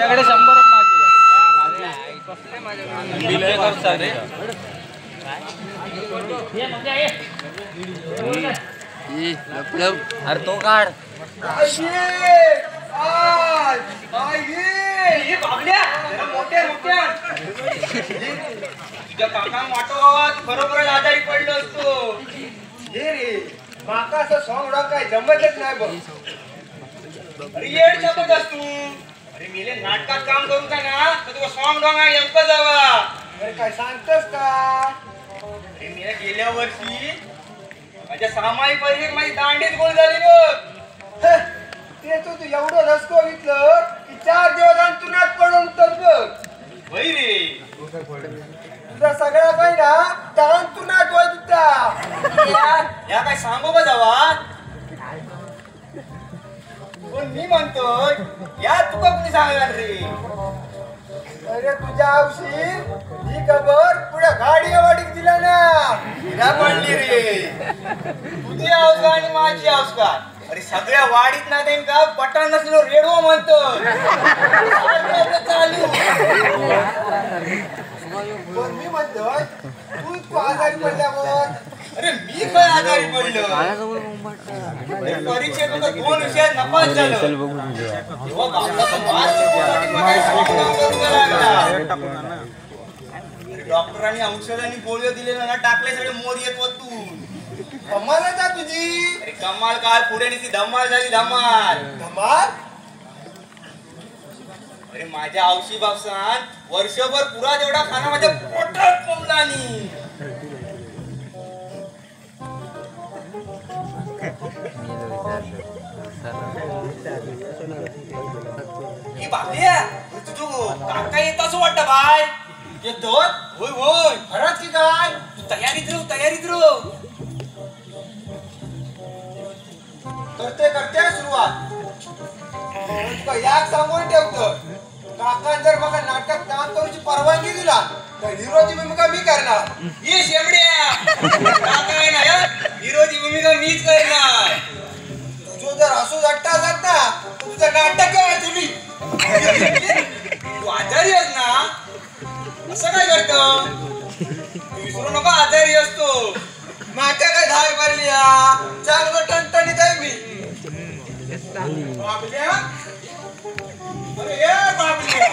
आपल्याकडे 100 माझे अरे तो काढ तुझ्या काका वाटो गावात बरोबर आजारी पडलो असतो हे रे माका असं सॉंग रॉक काय जमतच नाही बघ रिएड शकत असतो अरे मेले नाटकात काम करू का ना तर तुला सॉंग रॉक आहे नेमकं जावा अरे काय सांगतोस का अरे मी गेल्या वर्षी माझ्या सामाई पहिले माझी दांडीच गोल झाली बघ ते तू एवढं रसको घेतलं की 4 दिवस अंतुनात पडून तर बघ वै रे तुझा सगळा काही ना ताण तुनात होय तुझा या काय सांगू का जावा पण मी म्हणतोय या तुका कुणी सांगणार रे अरे तुझ्या आवशी ही खबर पुढे गाडी वाडीक दिला ना हिरा पडली रे तुझी आवाज आणि माझी आवाज का अरे सगळ्या वाडीत ना देईन का पटाण नसलो रेडो म्हणतो चालू पण मी म्हणतोय तू आजारी पडल्यावर अरे मी काय आजारी पडलो परीक्षेत तुला 2 विषयात नपास झालं तेव्हा बापाचा डॉक्टरांनी औषधांनी गोळ्या दिलेल्या ना टाकले सगळे मोर येत वतून कमाल का तुझी अरे कमाल काय पुढे ती धमाल झाली धमाल धमाल अरे माझ्या औषधी बापसान वर्षभर पुरा जेवढा खाना माझ्या पोटात पडला नाही तुझं काका येत असं वाटतं बाय येतो होय होय खरंच की काय तू तयारीत राहू करते सुरुवात तुका याक सांगून ठेवतो काका जर बघा नाटक काम करूची परवानगी दिला तर हिरोची भूमिका मी करणार ये शेमड्या काका आहे ना हिरोची भूमिका मीच करणार तुझं जर असू जट्टा असत ना तुझं नाटक काय तुम्ही तू आजारी आहेस ना असं काय करतो विसरू नको आजारी असतो माझ्या काय धाय भरली चांगलं टणटणीत आहे मी बाबल्या अरे ये बाबल्या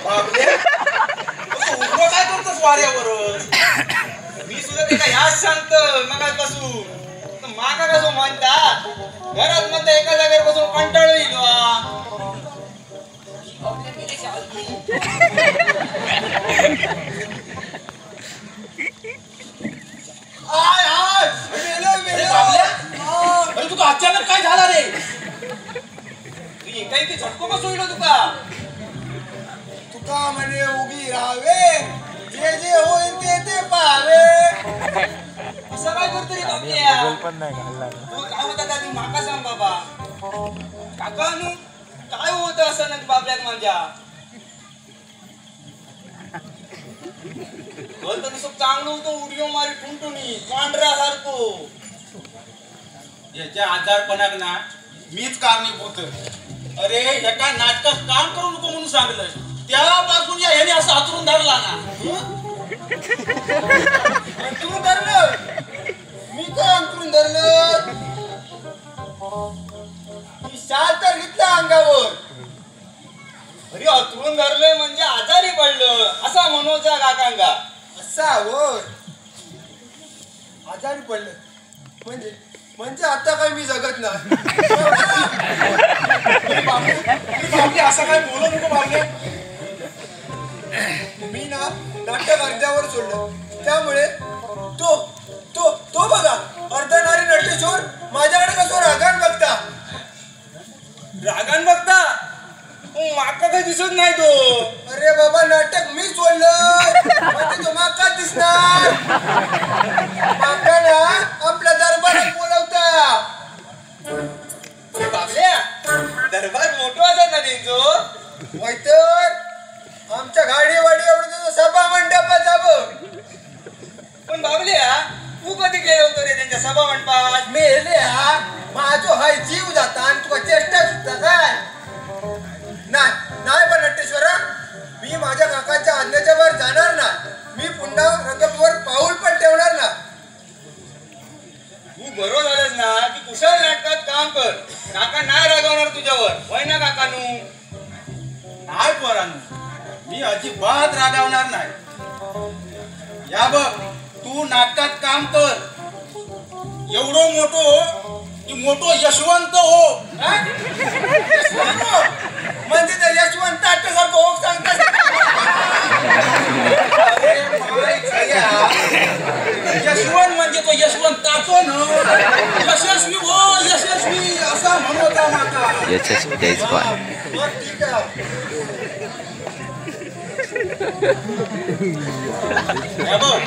बाबल्या तू काय करतोस वाऱ्यावर मी सुद्धा त्याला ह्याच सांगतो मगापासून माका कसं म्हणतात घरात म्हणता एका जागेवर बसून कंटाळू येईल तुका अचानक काय झाला रे काही ते झटको कसं होईल तुका म्हणे उभी राहावे जे जे होईल ते पाहावे असं काय करतो रे काय होता दादी माका सांग बाबा काका काय होत असं ना बाबल्यात माझ्या चांगलं होतं उडिओ मारी टुनटुनी पांढरा सारखो याच्या आजारपणाक ना मीच कारणीभूत अरे एका नाटकात काम करू नको म्हणून सांगलं त्यापासून याने असं हातरून धरला ना अंतरून धरलं मी काय अंतरून धरलं मी शाल तर घेतला अंगावर अरे अंतरून धरलंय म्हणजे आजारी पडलं असा मनोजा काकांगा असा होय आजारी पडलं म्हणजे आता काय मी जगत नाही बाबले असं काय बोलू नको बाबले मी ना नाटक अर्ध्यावर सोडलं त्यामुळे तो तो तो बघा अर्धनारी नटेश्वर माझ्याकडे कसं रागान बघता माका काही दिसत नाही तो अरे बाबा नाटक मी सोडलं तो माका दिसणार माका ना आपल्या दरबारात बोलवता बाबल्या दरबार मोठा असा ना त्यांचो वाईतर आमच्या गाडीवाडी एवढं सभा मंडपात जावं पण बाबल्या तू कधी गेलो होतो रे नको म्हणपास मेले हा माझो हाय जीव जाता आणि तुका चेष्टा सुद्धा काय नाही पण नटेश्वर मी माझ्या काकाच्या आज्ञेच्या वर जाणार ना मी पुन्हा रंगपूरवर पाऊल पण ठेवणार ना तू बरोबर झालंस ना की कुशल नाटकात काम कर काका नाही रागवणार तुझ्यावर होय ना काकानू नाही पोरांनो मी अजिबात रागावणार नाही या बघ तू नाटकात काम कर एवढो मोठो यशवंत हो म्हणजे ते यशवंत सारखं हो सांगतात यशवंत म्हणजे तो यशवंताचो ना यशस्वी हो यशस्वी असा म्हणता माका यशस्वी जयस्वाल ठीक आहे या बघ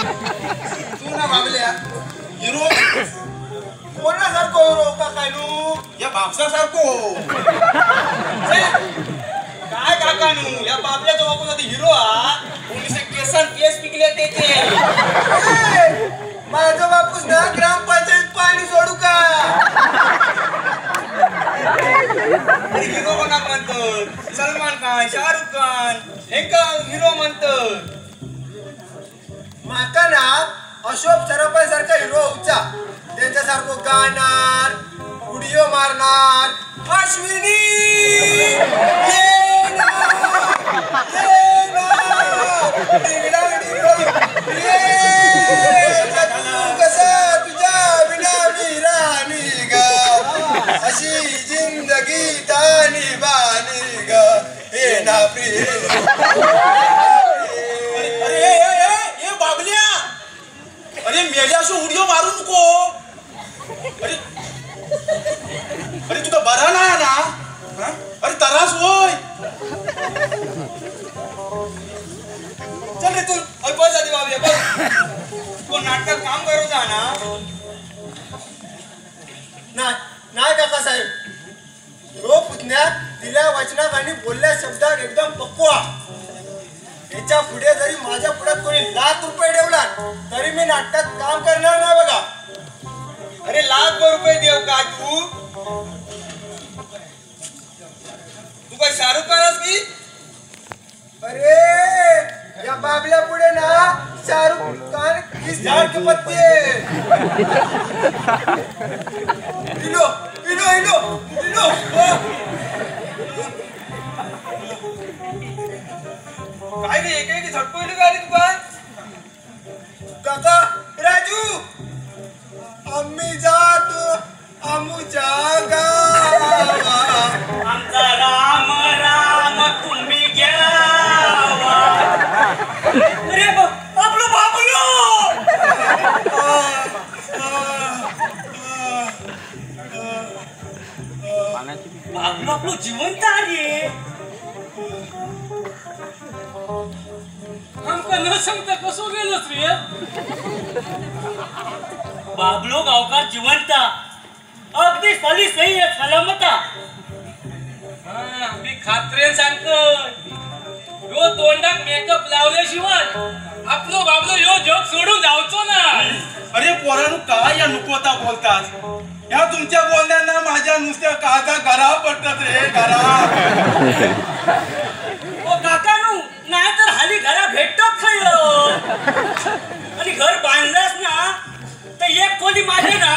तू ना बाबल्या हिरो कोणासारखं हिरो का काय नू या बापसासारखो हो काय काकानू या बाबल्याचा बापू साठी हिरो हा पोलिस केसन केस पिकले त्याचे माझा बापूस ना ग्रामपंचायत पाणी सोडू का हिरो कोणा म्हणतात सलमान खान शाहरुख खान हे का हिरो म्हणतात माका ना अशोक सराफा सारखा हिरो होऊचा त्यांच्यासारखं गाणार उडिओ मारणार अश्विनी कसा तुझ्या विना मी राणी ग अशी जिंदगी तानी बानी ग हे ना प्रिय अरे बाबल्या अरे मेल्याशो उडिओ मारू नको अरे तुका बरा नाही ना हा? अरे तरास होय चल रे तू बस आधी बाबल्या बस कोण नाटकात काम करू जा ना नाही काका साहेब रो पुतण्या दिल्या वचनात आणि बोलल्या शब्दात एकदम पक्वा याच्या पुढे जरी माझ्या पुढे कोणी ₹1,00,000 ठेवला तरी मी नाटकात काम करणार नाही बघा अरे ₹1,00,000 देव का तू काय शाहरुख खान की अरे या बाबल्या पुढे ना शाहरुख खान की झाड के पत्ते हिलो हिलो हिलो हिलो काय रे एक झटपट गाडी दुकान काका राजू आम्ही जातो आमुच्या गावा आमचा राम राम तुम्ही घ्यावा अरे आपलं बाबलो बाबलो आपलं जिवंत आहे आमका न सांगता कसं गेलंच रे बाबलो गावकार जिवंत अगदी सली सही आहे सलामता मी खात्रीन सांगतो यो तोंडाक मेकअप लावल्याशिवाय आपलो बाबलो यो जग सोडून जावचो ना अरे पोरांनो काय या नुकवता बोलतात या तुमच्या बोलण्यांना माझ्या नुसत्या काळजा घरा पडतात रे घरा ओ काकानू नाही तर हाली घरा भेटतात खाय आणि घर बांधलास ना तर एक खोली माझे ना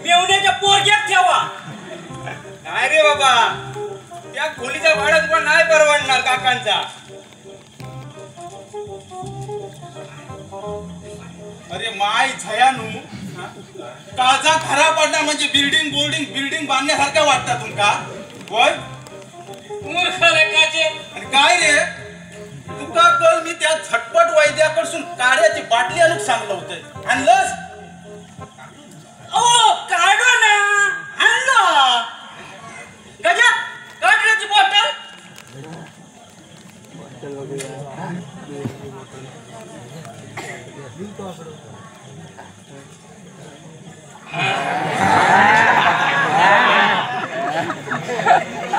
मेवण्याच्या पोरग्यात ठेवा काय रे बाबा त्या खोलीचा भाडा तुला नाही परवडणार काकांचा अरे माय झयानू काळजा घरा पडणार म्हणजे बिल्डिंग बांधण्यासारख्या वाटतात तुमका होय मूर्ख लेकाचे आणि काय रे तुका कल मी त्या झटपट वैद्याकडून काढ्याची बाटली आणून सांगलं होतं आणलंस ओ काढो ना आणलं गजा काढण्याची बॉटल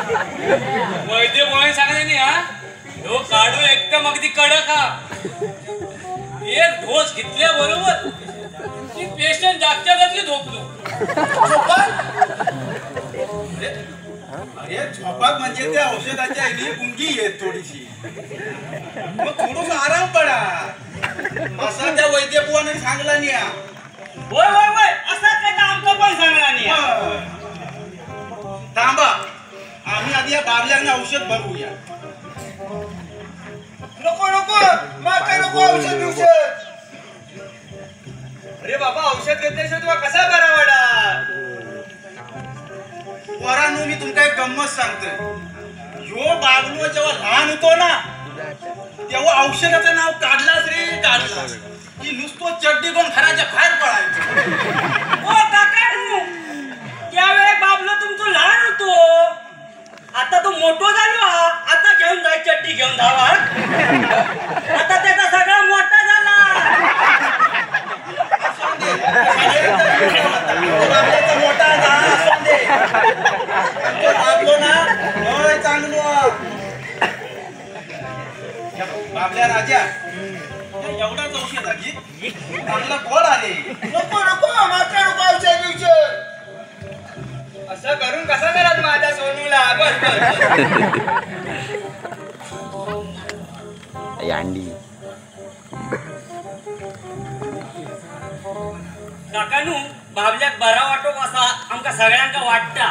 वैद्य बोलायला सांगले नाही हा तो काढू एकदम अगदी कडक हा एक ढोस घेतल्या बरोबर अरे झोपाक म्हणजे त्या औषधाच्या आईने गुंगी येत थोडीशी, मग थोडस आराम पडा असा त्या वैद्य बुवाने सांगला नाही. होय होय होय असा काय आमका पण सांगला नाही. थांबा, आम्ही आधी या बाबल्यांना औषध भरवूया. नको नको माका नको औषध. अरे बाबा औषध घेतल्याशिवाय तुला कसा बरा वाडा. वरांनो मी तुमका एक गंमत सांगतोय. ह्यो बाबलो जेव्हा लहान होतो ना तेव्हा औषधाचं नाव काढलाच रे काढलाच की नुसतो चड्डी घेऊन घराच्या बाहेर पडायचं. ओ काका त्यावेळी बाबलो तुमचं लहान होतो, आता तो मोठो झालो हा. आता घेऊन जाय चड्डी घेऊन धावा. आता त्याचा सगळा मोठा झाला. मोठा बाबलो ना होय चांगलो बाबल्या राजा एवढाच औषधाची चांगला गोड आले. नको नको माका नको औषध. असं करून कसा करत माझ्या सोनूला. अंडी काकानू बाबल्याक बरा वाटो असा आमका सगळ्यांका वाटता.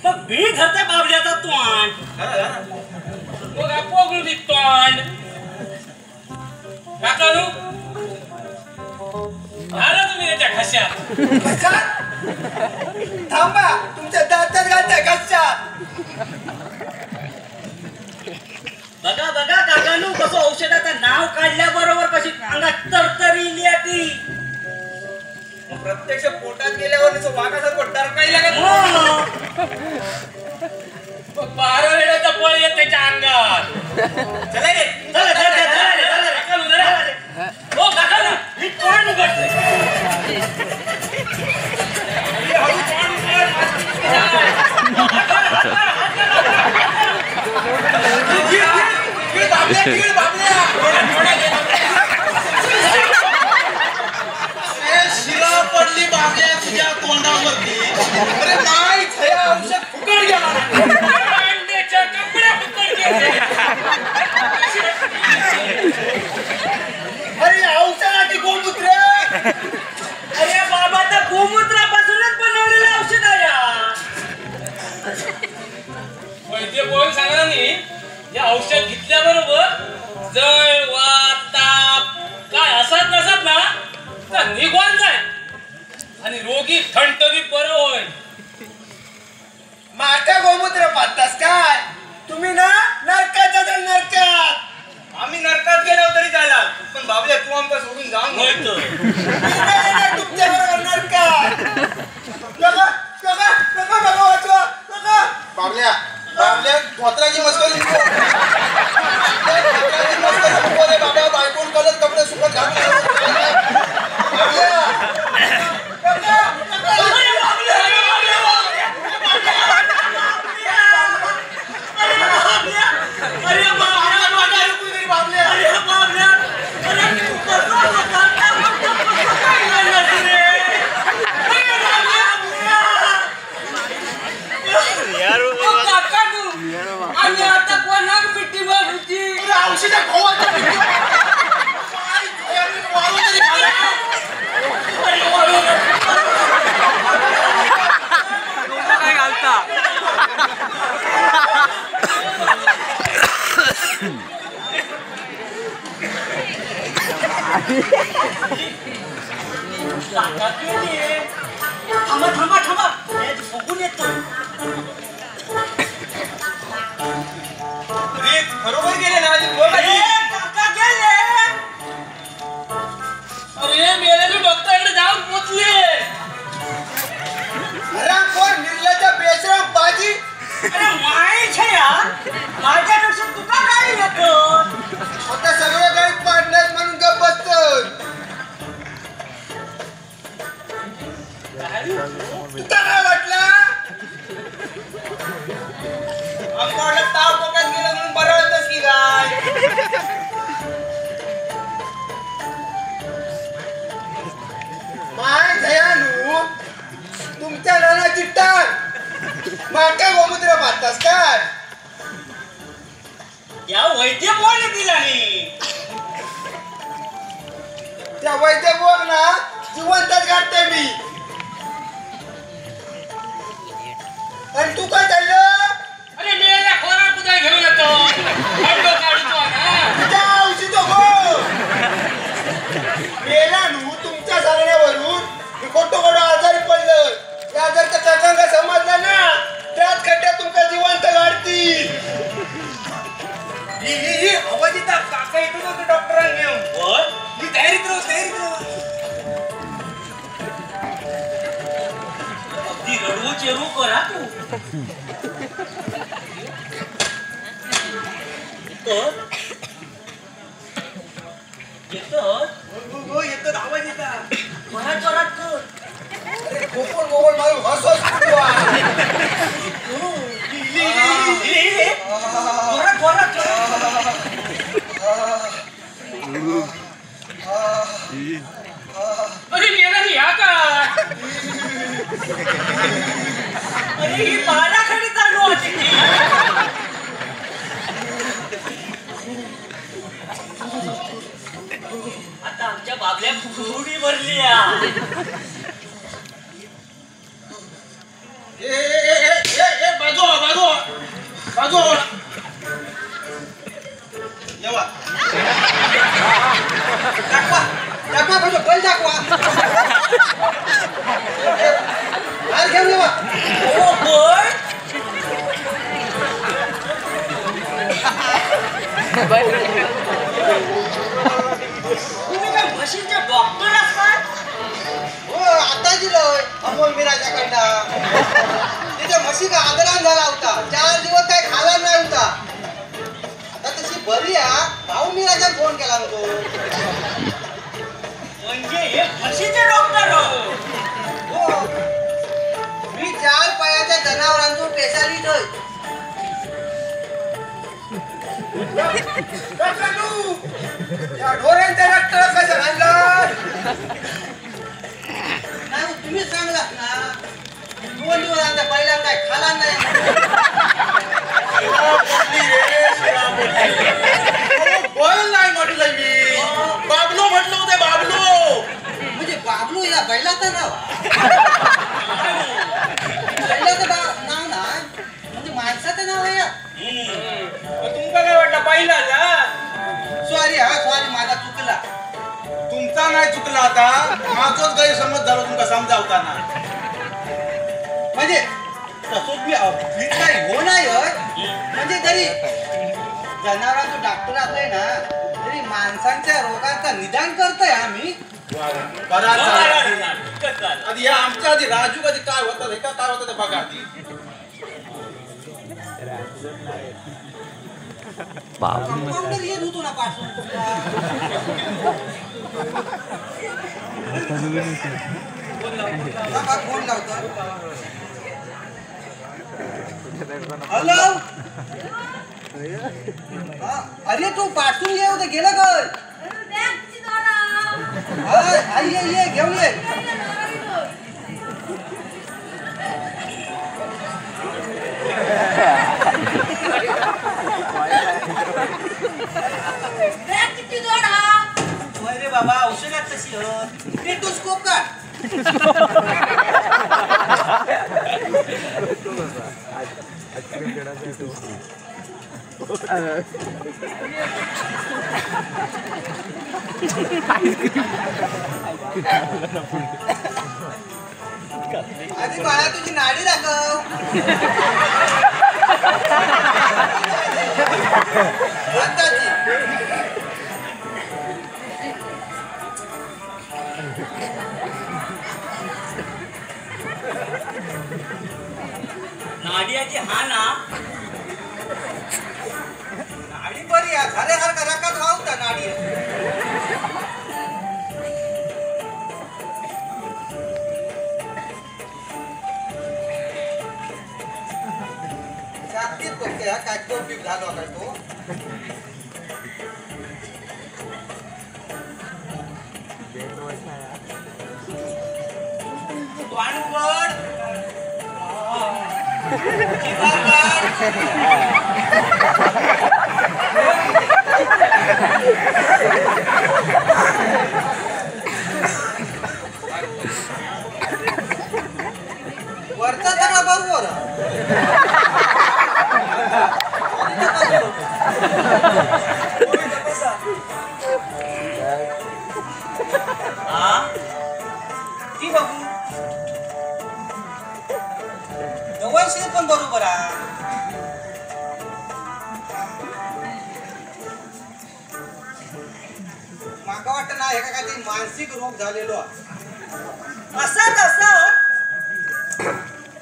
मग भी धरते बाबल्याचा तोंड बघा पोगून दी तोंड. काकानू झालं तुम्ही त्याच्या घशात. थांबा तुमच्या दातात घालताय कशात. बघा बघा काकानू कसं औषधाचं नाव काढल्याबरोबर कशी अंगात तरतरी इली ती. प्रत्यक्ष पोटात गेल्यावर वाघासारखं डरकायला लागत. बारा वेळाचा पळ येत त्याच्या अंगात. चला रे चला चला चला रे चला काकानू जरा. हो काकानू ही तोंड उघडते. शिरा पडली बाबल्या तुझ्या तोंडावरती. अरे नाही छया औषध फुकट गेला. अंड्याच्या कपड्या फुकट गेले. अरे औषधाची गोमूत्र. अरे बाबा त्या गोमूत्रापासूनच बनवलेलं औषध आहे. वैद्य बोल सांगा नाही हे औषध घेतल्याबरोबर जळ वात ताप काय असत नसत ना तर निघून जाय आणि रोगी ठणठणीत बरं होय. माका गोमूत्र पाहतास काय तुम्ही ना नरकात जाता नरकात. आम्ही नरकात गेलो तरी झाला पण बाबल्या तू आमका सोडून जाऊन होय तर. तुमच्या बरोबर नरकात. नका नका नका नका वाचवा नका. बाबल्या बाबल्या धोत्राची मस्करी नको. धोत्राची मस्करी नको रे बाबा. बायकोन कलर कपडे सुकत घालून थांबा थांबा थांबा बघून येतो. बरोबर गेले ना काका गेले. अरे मेलेले डॉक्टरकडे जाऊन पोचले. कोण निर्लज्ज बेशरम बाजी. अरे माय छया माझ्यापेक्षा तुका काय येतो. आता सगळं काही पाडण्यात म्हणून गप्प बसतोय. तुला काय वाटलं आमचा वाटलं ताव पोटात गेलं म्हणून बरं होतंस की काय. माय दयालू माका गोमूत्र मारतास काय या वैद्य बोल दिला नी त्या वैद्य बोग ना जिवंतच गाठते मी आणि तू काय चाललं अरे मेला खोरा कुठे घेऊन येतो खंडो काढतो ना त्या औषध हो मेला नू तुमच्या सांगण्यावरून मी खोटं आजारी पडलं त्या आजारचा चकांगा समजला ना त्याच खड्ड्यात तुमका जिवंत गाडतील ही आवाज येतात काका येतो ना डॉक्टरांनी बोल ही तयारीत राहू अगदी रडवू चेरू करा तू येतो आवाज येतात जोरात जोरात कर अरे गोकुळ गोकुळ मारून हसोस जोरात जोरात अरे मेला ही ह्या का अरे ही बाराखडी चालू होती आता आमच्या बाबल्या फुगडी भरली बाजू येवा दाखवा भाऊ बल दाखवा हार घेऊन येवा ओ बोय तुम्ही काय म्हशींचे डॉक्टर असतात हो आता दिलोय अमोल मिराजाकडनं तिथे म्हशी का आदरान झाला होता 4 दिवस काय खाला नाही होता आता तशी बरी भाऊ मिराजा फोन केला होतो म्हणजे हे म्हशीचे डॉक्टर हो मी 4 पायाच्या जनावरांचो स्पेशालिस्ट होय या ढोरांच्या रक्त कसं घाललं नाही तुम्ही सांगलात ना 2 दिवस आता पहिला काय खाला नाही बोल नाही म्हटलं मी बाबलो म्हटलं होते बाबलो म्हणजे बाबलू या बैलाचं नाव बैलाचं नाव ना म्हणजे माणसाचं नाव आहे तुमका काय वाटलं पहिला सॉरी माझा चुकला तुमचा नाही चुकला आता माझोच गैरसमज झालो तुमका समजावताना म्हणजे तसोच मी काही हो नाही होय म्हणजे जरी जनावरांचं डॉक्टर असले ना तरी माणसांच्या रोगांचं निदान करतोय आम्ही बराच आधी या आमच्या आधी राजू कधी काय होतं हे का काय होतं ते बघा आधी कंपाऊंडर येत होतो ना पासून फोन लावतो हॅलो अरे तू पासून ये होतं गेलं काय आई ये घेऊन ये अरे बाबा औषधात तशी स्टेटोस्कोप का आधी बाळा तुझी नाडी दाखव आताची नाडियाची हा ना नाडी बरी आहे झाल्यासारखा रकात राहता नाडी शास्त्रीत बघते हा काय तो पीक झालो काय तो वाणवड वरचा सगळा बरोबर ती बघू जवळशी पण बरोबर आहे माका वाटतं ना हे काय ते मानसिक रोग झालेलो असाच असा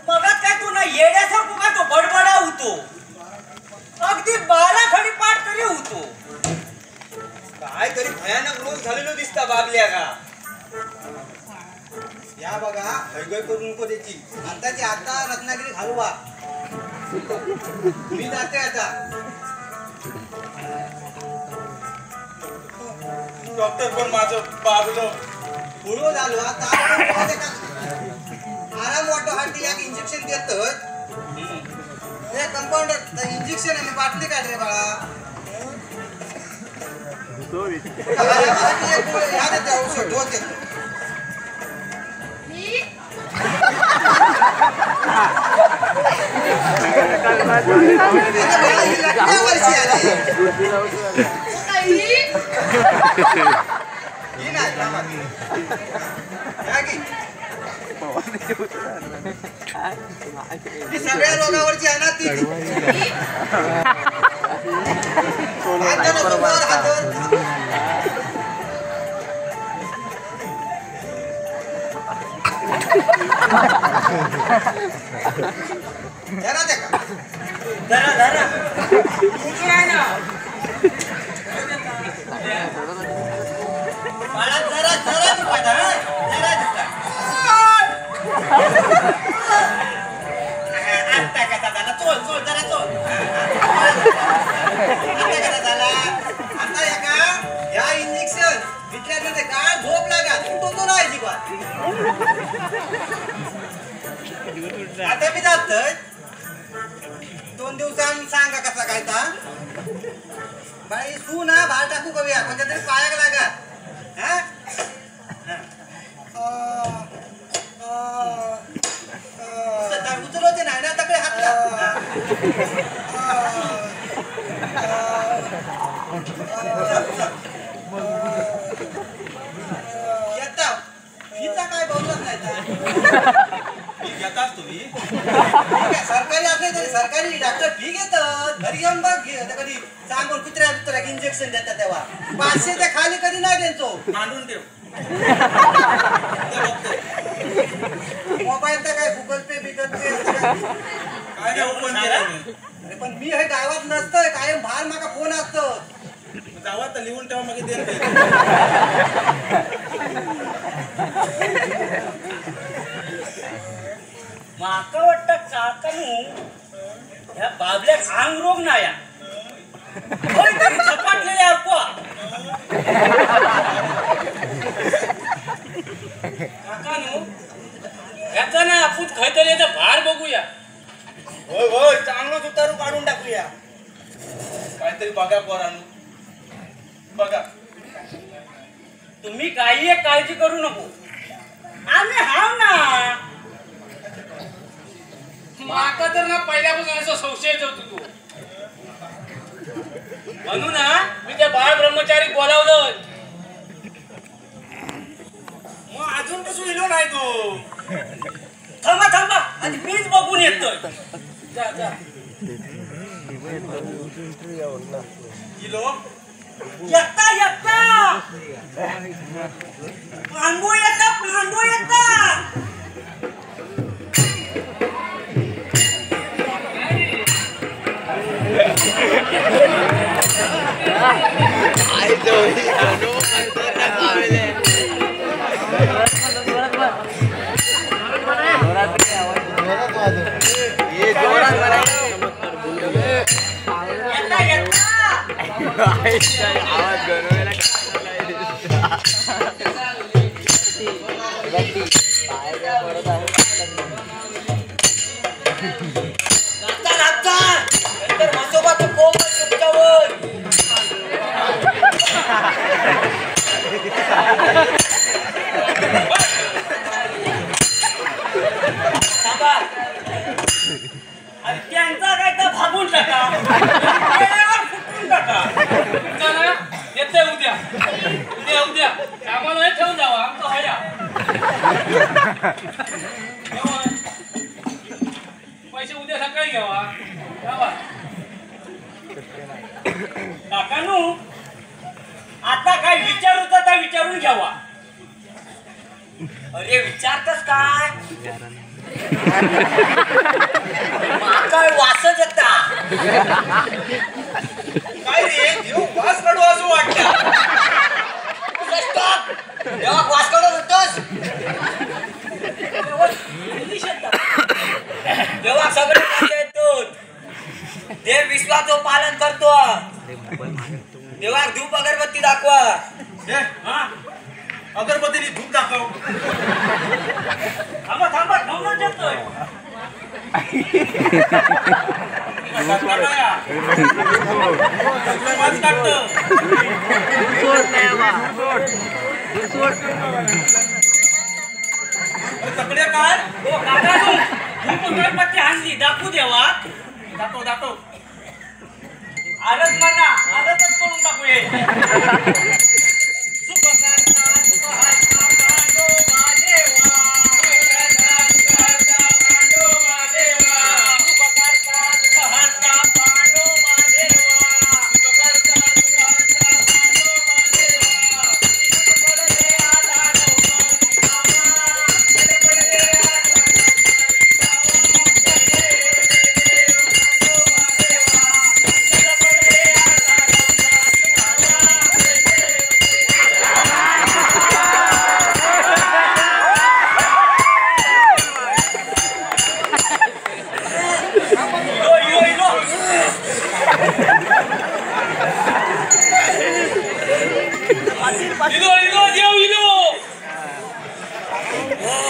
मग काय तू ना येड्यासारखं काय तो बडबडा होतो अगदी बाराखडी पाठ करी होतो काय तरी भयानक रोग झालेलो दिसता बाबल्या का या बघा हैगय करू नको त्याची आताची आता रत्नागिरी घालवा मी जाते आता डॉक्टर पण माझं बाबलो पुढं झालो आता आराम वाटोसाठी एक इंजेक्शन देतात ते कंपाऊंडर इंजेक्शन आहे बाटली काय रे बाळा आरामासाठी एक ह्या देते औषध डोस देतो वर्षी आली ही नाही कामात. या की. ही सगळ्या रोगावरची आहे ना ती हात धर वर, हात धर. जरा दे का जरा जरा मला जरा जरा दुखत जरा दुखत आता कसा झाला चोल चोल जरा चोल आता कसा झाला आता या का या इंजेक्शन घेतल्यानंतर काय झोप लागा उठतो नाही अजिबात आता मी जातोय 2 दिवसांनी सांगा कसा काय ता बाई तू ना बाहेर टाकू करूया कोणत्या तरी पायाक लागा हा उचलवते नाही ना तकडे हात येता फीचा काय बोलत नाही घेताच तुम्ही सरकारी असले तरी सरकारी डॉक्टर फी घेतात घरी येऊन बघ कधी सांगून कुत्र्या इंजेक्शन देतात तेव्हा 500 ते खाली कधी नाही त्यांचो मांडून ठेव मोबाईल तर काय गुगल पे बिगल पे काय नाही ओपन केलं अरे पण मी हे गावात नसतोय कायम बाहेर माका फोन असतो गावात लिहून ठेवा मग दे माका वाटतं काकानू ह्या बाबल्याक अंग रोग नाया काहीतरी झपाटलेले अल्पा काकानू ह्याचा ना आपण काहीतरी याचा भार बघूया होय होय चांगलंच उतारू काढून टाकूया काहीतरी बघा पोरांनो बघा तुम्ही काही एक काळजी करू नको आम्ही हाव ना माका तर ना पहिल्यापासून असं संशयच होतो तू म्हणून ना मी त्या बाळ ब्रह्मचारी बोलावलं मग अजून कसं इलो नाही तू थांबा थांबा आणि मीच बघून येतोय जा जा इलो येता येता पांडू येता आवाज थांबा. अरे त्यांचा काय तर भागून टाका वेळेवर फुटून टाका. चला, येते उद्या उद्या कामाला नाही ठेवून जावा आमचं व्हाया. पैसे उद्या सकाळी घ्यावा जावा. काकानू आता काय विचारू तर विचारून घ्यावा. अरे विचारतस काय काय वासच येता काय रे देव वास काढू असं वाटतं. देवा वास काढत होतोस. देवा सगळे करता येतो. देव विश्वाचं पालन करतो. देवा धूप अगरबत्ती दाखवा. हे, हा अगरबत्तीने धूप दाखव. थांबा थांबा थांबून येतोय. वास काढतं. अरे तकडे काय हो काकानू धूप अगरबत्ती आणली दाखवू देवा. दाखव दाखव. आरत म्हणा आरतच करून टाकूये.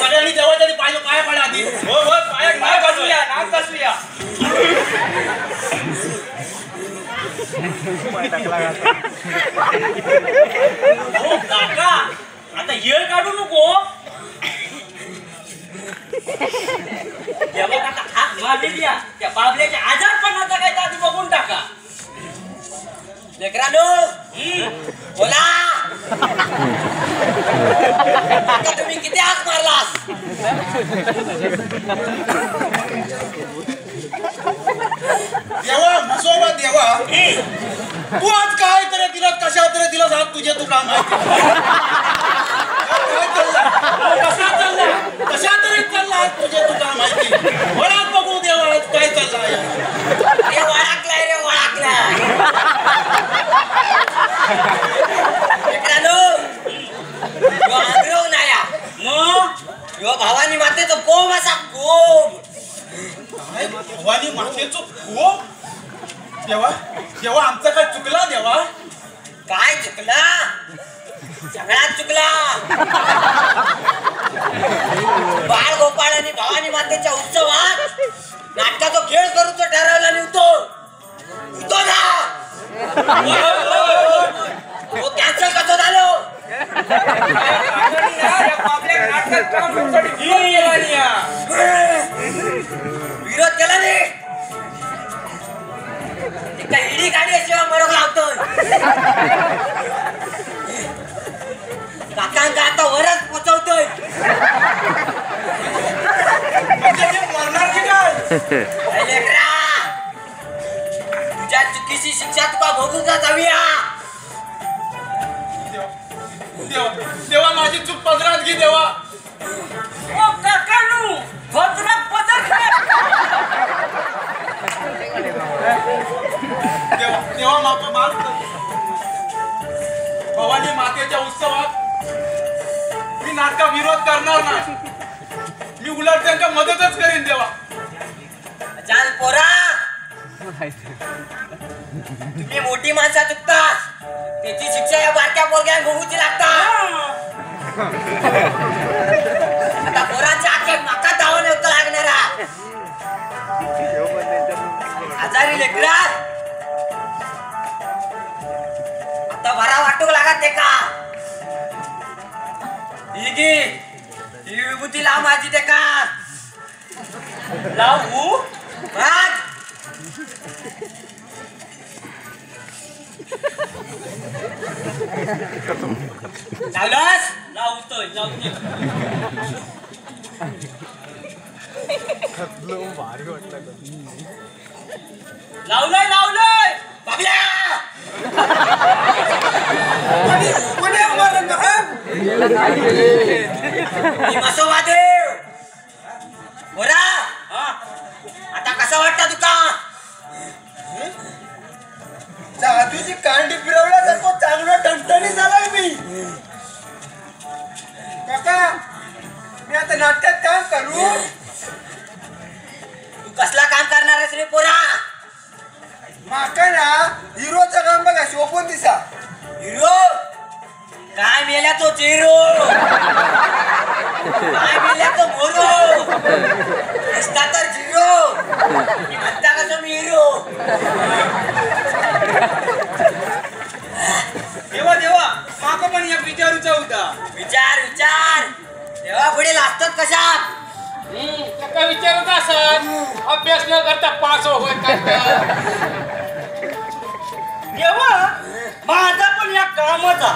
सगळ्यांनी जेव्हा तरी पाहिलं पाया पडा आधी. हो हो पाया नाक कसूया नाक कसूया. हो काका आता येळ काढू नको. जेव्हा काका हात मारलेली त्या बाबल्याच्या आजारपणाचा काय आधी बघून टाका. लेकरांनो बोला आता तुम्ही किती हात मारलास. देवा म्हसोबा देवा तू आज काय तरी दिला कशा तरी दिला हात तुझे तू काम आहे. कशा तरी चालला आज तुझे तू काम आहे. वळात बघू देवा आज काय चाललाय. रे वळाकलाय रे वळाकलाय. लेकरांनो यो आग्रह नाया मग यो भावानी मातेचं कोंब असा कोंब. काय भवानी मातेचं खूप देवा देवा आमचं काय चुकला देवा. काय चुकला सगळ्यात चुकला. बाळ गोपाळ आणि भवानी मातेच्या उत्सवात नाटकाचा खेळ करूच ठरवला नव्हतो ना. तो कॅन्सल कसं झालं. विरोध केला नाही. ईडी गाडी अशी मरक लावतोय. काकांका आता वरच पोचवतोय. मरणार की काय. तुझ्या चुकीची शिक्षा तुका भोगून जाऊया. देवा माझी चूक पदरात घे देवा. ओ काकानू भद्रात पदर. देवा माफ भवानी मातेच्या उत्सवात मी नाटका विरोध करणार नाही. मी उलट त्यांच्या मदतच करीन देवा. चाल पोरा तुम्ही मोठी माणसं चुकतास. त्याची शिक्षा या बारक्या पोरग्या भोगूची लागतात. आता पोराच्या आखेत माका धावून येऊ लागणारा आजारी लेकरा आता भरा वाटू लागत ते का. ही विभूती लाव माझी ते का लावू भाग. लावलंस लावतोय लावलंय बाबल्या कोणी मारलं का? बसवादेव बोरा आता कसं वाटतं तुका जादूची कांडी फिरवल्यासारखं चांगला टणटणी झालाय मी. काका मी आता नाट्यात काम करू. तू कसला काम करणार आहेस रे पोरा माका ना हिरोचं काम बघा शोभून दिसा. हिरो काय मेल्या तो चिरो काय मेल्या तो मोरो दिसता तर झिरो म्हणता कसं मी हिरो. देवा देवा माका पण एक विचारूचा होता. विचार विचार तेव्हा पुढे लागतात कशात काय विचारत असत अभ्यास न करता पास होय तेव्हा माझा पण या कामाचा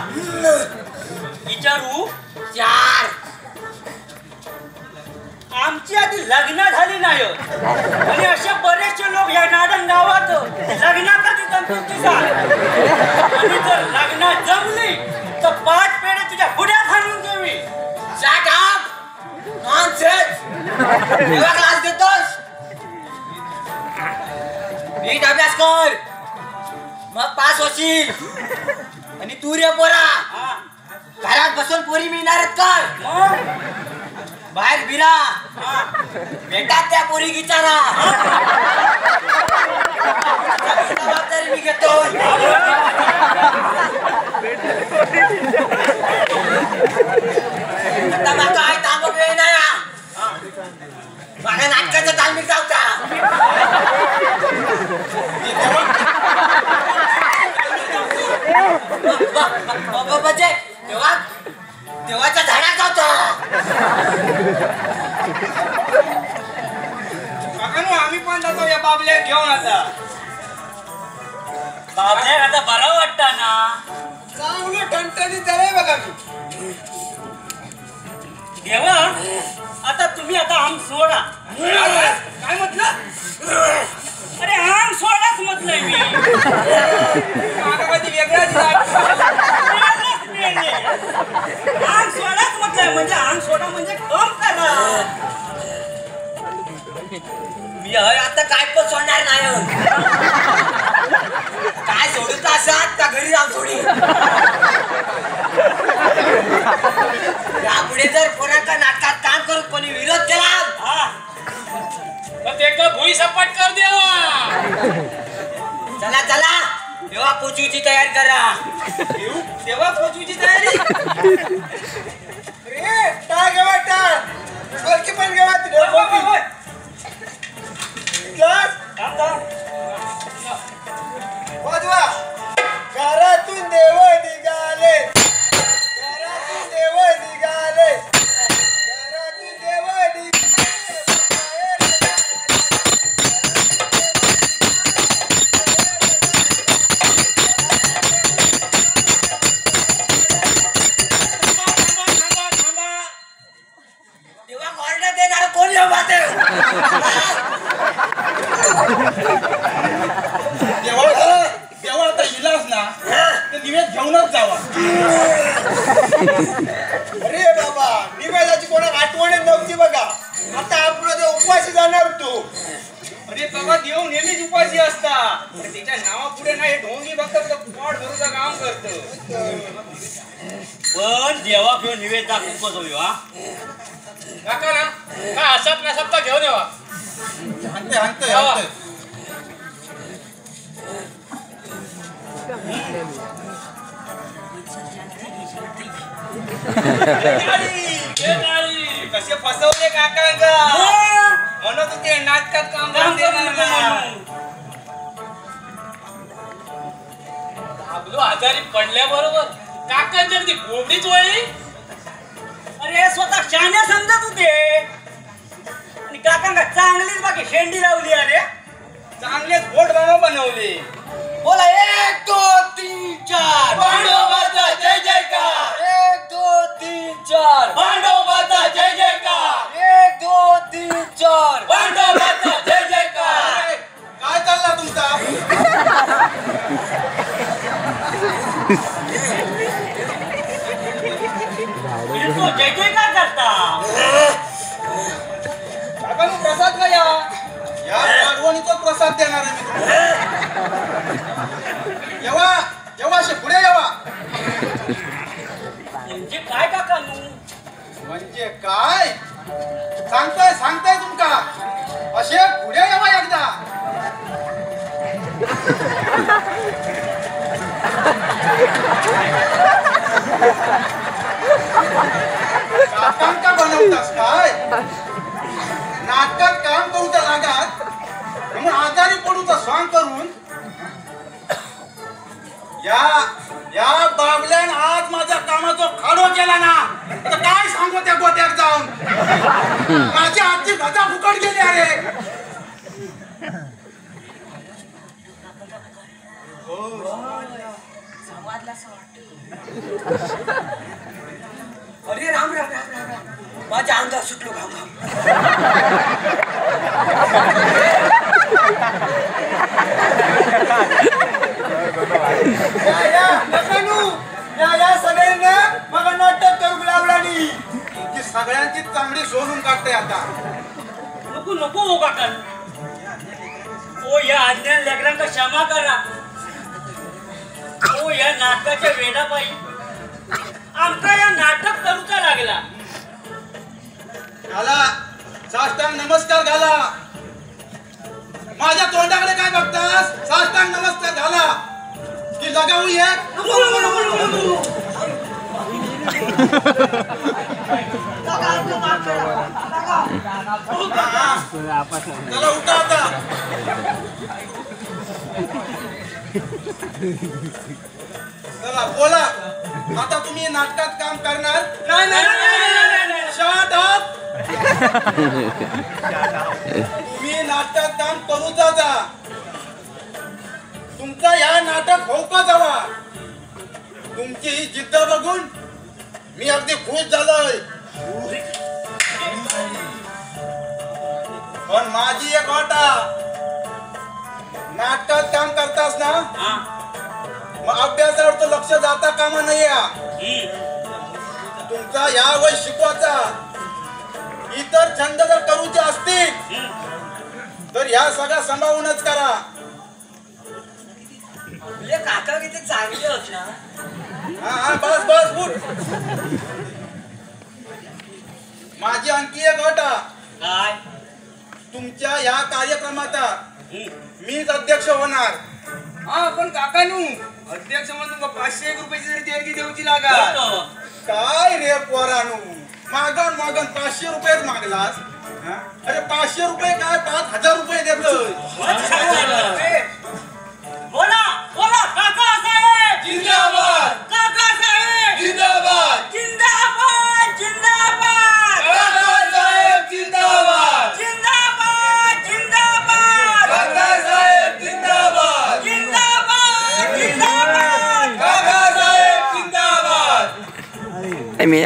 विचारू चार आमची आधी लग्न झाली नाही आणि असे बरेचसे लोक या नाडन गावात लग्नासाठी गणपती आणि जर लग्न जमली तर पाच पेढे तुझ्या पुढ्यात हाणून देवी. Shut up! Nonsense! तेव्हा क्लास देतोस नीट अभ्यास कर मग पास होशील. आणि तू रे पोरा घरात बसून पोरी मिळणारच कर बाहेर बिरा भेटात त्या पोरी विचारा जबाबदारी मी घेतो. आता माका काय थांब वेळ नाही माझ्या नाटकाचं तालमीत जाऊ का म्हणजे तेव्हा तेव्हाच्या झाडात जातो. काकांनो आम्ही पण जातो या बाबल्या घेऊन आता. बाबले आता बरं वाटतं ना चांगलं टणटणी झालंय बघा मी. देवा आता तुम्ही आता आम सोडा. काय म्हटलं अरे आम सोडाच म्हटलंय मी. माका कधी वेगळाच आम सोडाच म्हटलंय म्हणजे आम सोडा म्हणजे कम करा. मी आता काय पण सोडणार नाही. काय सोडून असात का घरी जाऊन सोडी. यापुढे जर कोणाच्या नाटकात काम करून कोणी विरोध केला तर ते का भुई सपाट कर देवा. चला चला तेव्हा पोचूची तयारी करा. तेव्हा पोचूची तयारी. रे टाळ घेवा टाळ. ढोलकी पण घेवा ती ढोलकी. क्लास वाजवा. घरातून देव निघाले घरातून देव निघाले घरातून देव तेव्हा ऑर्डर देणार कोण येऊ तेव्हा आता इलाज ना तर निवेद घेऊनच जावा. अरे बाबा निवेदाची कोणाला आठवण नव्हती बघा. आता आपण ते उपाशी जाणार होतो. अरे बाबा देव नेहमीच उपाशी असता. त्याच्या नावापुढे नाही ढोंगी फक्त पोट भरूचं काम करतो. पण देवा घेऊन निवेद दाखवून बसवू हा. काका ना काय असत नसत तर घेऊन येवा. हाणते हाणते हाणते. कसे फसवले काकांका म्हणत होते नाटकात काम देणार नाही. आपलो आजारी पडल्याबरोबर काकांच्या ती बोबडीच वळली. अरे स्वतः शाण्या समजत होते आणि काकांना चांगलीच बाकी शेंडी लावली अरे. चांगलेच बोट बाबा बनवले. बोला 1 2 3 4 पांडवाचा जय जयकार 1 2 3 4 पांडवाचा जय जयकार 1 2 3 4 पांडवाचा जय जयकार. अरे, काय चालला तुमचा? तो जय जयकार करता. काकांनो, प्रसाद का या आठवणीचा प्रसाद देणार आहे मी तुम्हाला. येवा असे पुढे येवा. म्हणजे काय काकानू? म्हणजे काय सांगताय तुमका असे पुढे यावा एकदा. काकांका बनवतास काय? नाटकात काम करूचा लागात म्हणून आजारी पडूचा स्वांग करून या बाबल्यान आज माझ्या कामाचा खाडो केला ना. आता काय सांगू त्या गोट्यात जाऊन. माझी आजची भजा फुकट गेली अरे. अरे राम राम राम राम राम. माझ्या अंगात सुटलो घाम घाम. या सगळ्यांना मग नाटक करू लावलानी. तुमची सगळ्यांची चांगली सोडून काढते आता. नको नको हो काका. ओ या आज्ञा लेकरांका क्षमा करा. ओ या नाटकाच्या वेडापायी आमका या नाटक करूचा लागला. घाला साष्टांग नमस्कार घाला. माझ्या तोंडाकडे काय बघतास? साष्टांग नमस्कार घाला की लगावू एक. चला उठा आता. चला बोला. आता तुम्ही नाटकात काम करणार? नाही. Shut up. तुम्ही नाटकात काम करूच जा. तुमचा या नाटक होऊ का जावा. तुमची ही जिद्द बघून मी अगदी खुश झालोय. पण माझी एक वाटा. नाटकात काम करतास ना मग अभ्यासावर तो लक्ष जाता कामा नाही. तुमचा या वय शिकवाचा. इतर छंद जर करूचे असतील तर ह्या सगळ्या सांभाळूनच करा. आपले काका किती चांगले होत ना. हा बस उठ. माझी आणखी एक अट. काय? तुमच्या या कार्यक्रमाचा मीच अध्यक्ष होणार. हा पण काकानू अध्यक्ष म्हणून 501 रुपयाची जरी देणगी देऊची लागा. काय रे पोरानू. मागण 500 रुपयेच मागलास. हा? अरे 500 रुपये काय 5000 रुपये देतोय. बोला बोला काका साहेब जिंदाबाद काका साहेब जिंदाबाद जिंदाबाद जिंदाबाद काकासाहेब जिंदाबाद जिंदाबाद जिंदाबाद काकासाहेब जिंदाबाद जिंदाबाद जिंदाबाद काकासाहेब जिंदाबाद I mean,